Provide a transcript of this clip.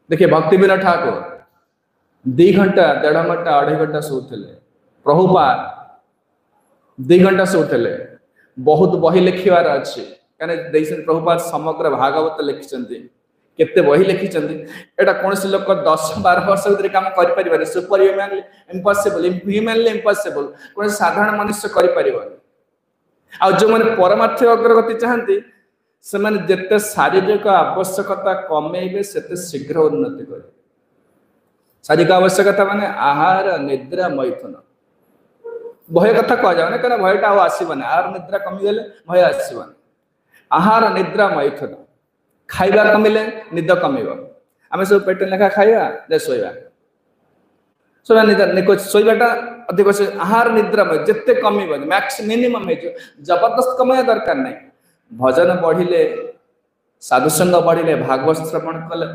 देखिए भक्ति विनोद ठाकुर 2 घंटा 1.5 घंटा 2.5 घंटा सोते प्रभुपाद 2 घंटा सोते बहुत बही लिखार अच्छे कहीं प्रभुपाद समग्र भागवत लिखिं केते बही लिखिं एटा कौन लोक 10-12 वर्ष भर कम कर super human impossible humanly impossible कौन साधारण मनुष्य कर जो मैंने परमार्थ अग्रगति चाहती से मैंने जिते शारीरिक आवश्यकता कमेबे से शीघ्र उन्नति कर शारीरिक आवश्यकता माने आहार निद्रा मैथुन भय कथा कह जाए क्या भयटा आसवानी आहार निद्रा कमीगले भय आसवानी आहार निद्रा मैथुन खाइबा कमिले निद कमिब आम सब पेट लेखा खाइबा शोवा शोवा निद शोवाटा अधिक आहार निद्रा जिते कमिब मैक्स मिनिमम जबरदस्त कमाया दरकार नहीं भजन बढ़िले साधुसंग बढ़िले भागवत श्रवण कले